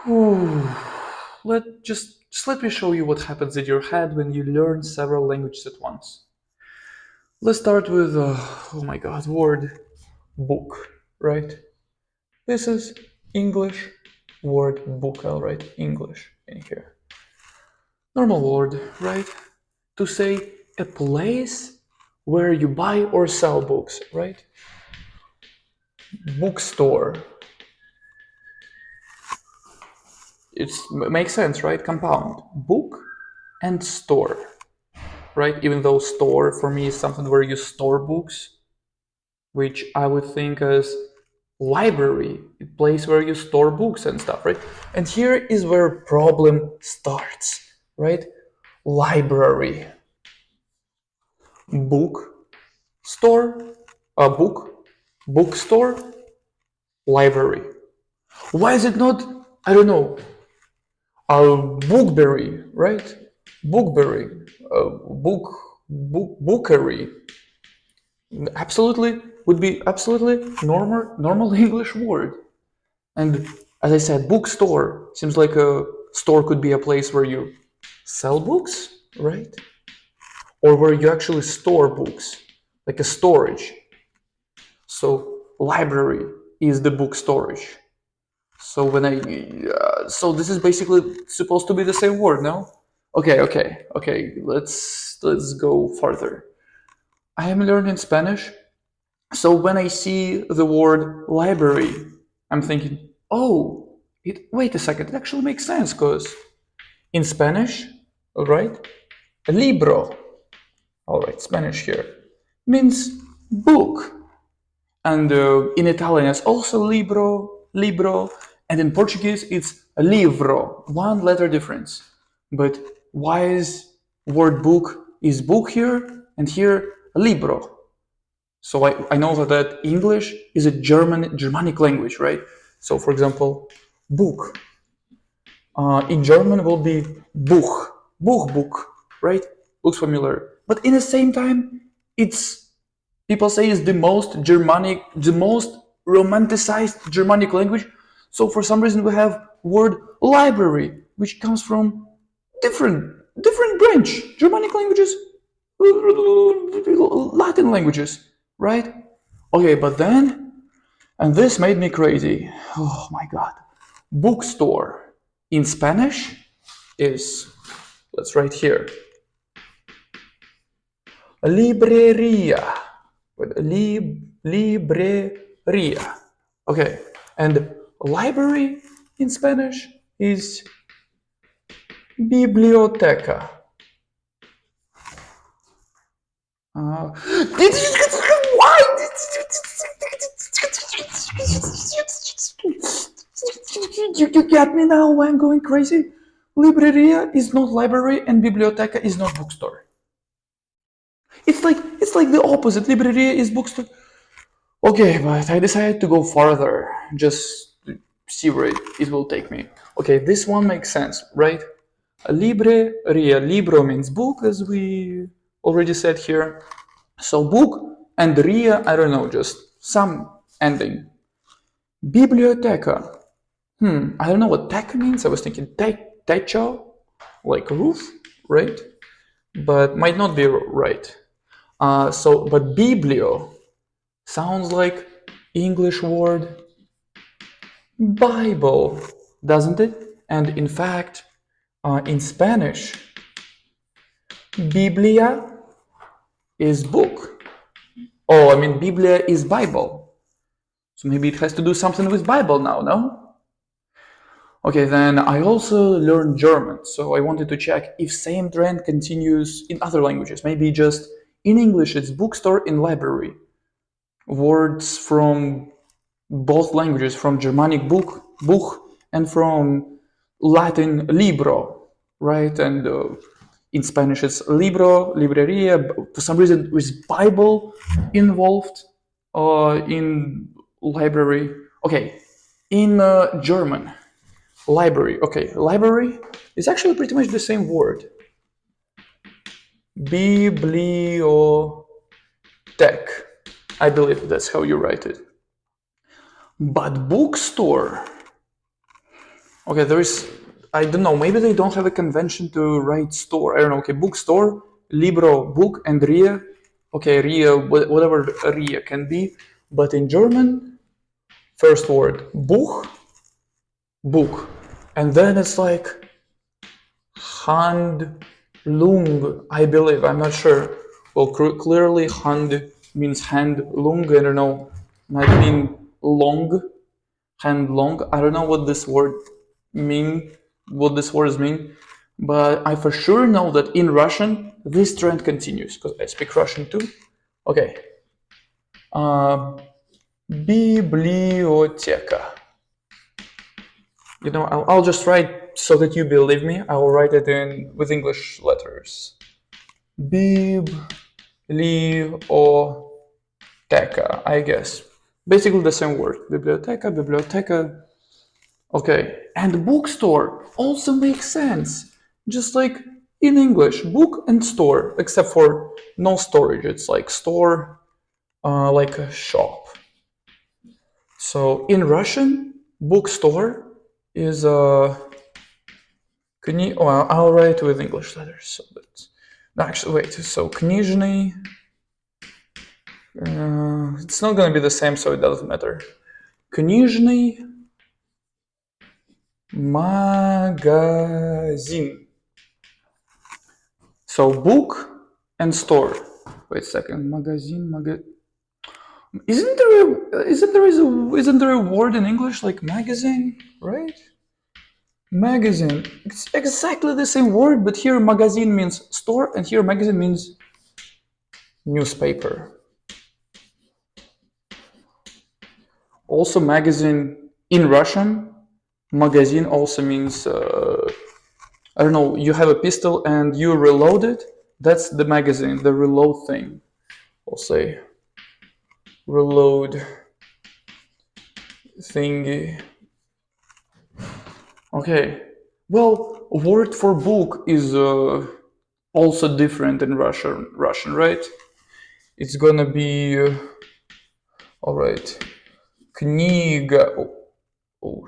Whew. Just let me show you what happens in your head when you learn several languages at once. Let's start with oh my god, word book, right? This is English word book. I'll write English in here. Normal word, right? To say a place where you buy or sell books, right? Bookstore. It makes sense, right? Compound. Book and store, right? Even though store for me is something where you store books, which I would think as library, a place where you store books and stuff, right? And here is where problem starts, right? Library, book, store, a book, bookstore, library. Why is it not, I don't know, a bookberry, right? Bookberry, bookery. Absolutely would be absolutely normal English word. And as I said, bookstore seems like a store could be a place where you sell books, right? Or where you actually store books, like a storage. So library is the book storage. So when so this is basically supposed to be the same word, no? Okay. Let's go further. I am learning Spanish, so when I see the word library, I'm thinking, oh, wait a second, it actually makes sense because in Spanish, all right, libro, all right, Spanish here, means book. And in Italian, it's also libro, and in Portuguese, it's livro, one letter difference. But why is word book is book here, and here libro? So I know that English is a Germanic language, right? So for example, book in German will be book, right? Looks familiar. But in the same time, it's people say it's the most Germanic, the most romanticized Germanic language. So for some reason we have word library, which comes from different branch Germanic languages, Latin languages, right? Okay, but then, and this made me crazy. Oh my god. Bookstore in Spanish is, let's write here, libreria. Libreria. Okay, and library in Spanish is biblioteca. Why? You get me now? Why I'm going crazy? Libreria is not library and biblioteca is not bookstore. It's like the opposite. Libreria is bookstore. Okay, but I decided to go farther, just to see where it will take me. Okay, this one makes sense, right? A libreria, libro means book, as we already said here. So book and ria, I don't know, just some ending. Biblioteca. I don't know what tech means. I was thinking techo, like roof, right? But might not be right. But biblio sounds like English word Bible, doesn't it? And in fact, in Spanish, Biblia is book. Oh, I mean, Biblia is Bible. So maybe it has to do something with Bible now, no? Okay, then I also learned German, so I wanted to check if same trend continues in other languages. Maybe just in English it's bookstore, in library. Words from both languages, from Germanic Buch, and from Latin libro, right? And in Spanish it's libro, libreria. For some reason, with Bible involved in library. Okay, in German, library. Okay, library is actually pretty much the same word. Bibliotech. I believe that's how you write it. But bookstore, Okay, there is. I don't know. Maybe they don't have a convention to write store. I don't know. Okay, bookstore, libro, book, and ria. Okay, ria, whatever ria can be. But in German, first word Buch, book, and then it's like Handlung, I believe. I'm not sure. Well, clearly Hand means hand. Lung, I don't know. Might mean long, hand long. I don't know what this word mean. What this words mean, but I for sure know that in Russian this trend continues because I speak Russian too. Okay. Uh, Biblioteca. You know, I'll just write so that you believe me. I'll write it in with English letters. Biblioteca, I guess. Basically the same word. Biblioteca, biblioteca. Okay, and bookstore also makes sense. Just like in English, book and store, except for no storage. It's like store, like a shop. So in Russian, bookstore is a. Well, I'll write with English letters. So that, actually, wait. So книжный. It's not gonna be the same, so it doesn't matter. Книжный магазин. So book and store. Wait a second. Magazine. Isn't there a word in English like magazine, right? Magazine. It's exactly the same word, but here magazine means store, and here magazine means newspaper. Also, magazine in Russian, magazine also means I don't know. You have a pistol and you reload it. That's the magazine, the reload thing. We'll say reload thingy. Okay. Well, word for book is also different in Russian, right? It's gonna be all right. Книга. Oh,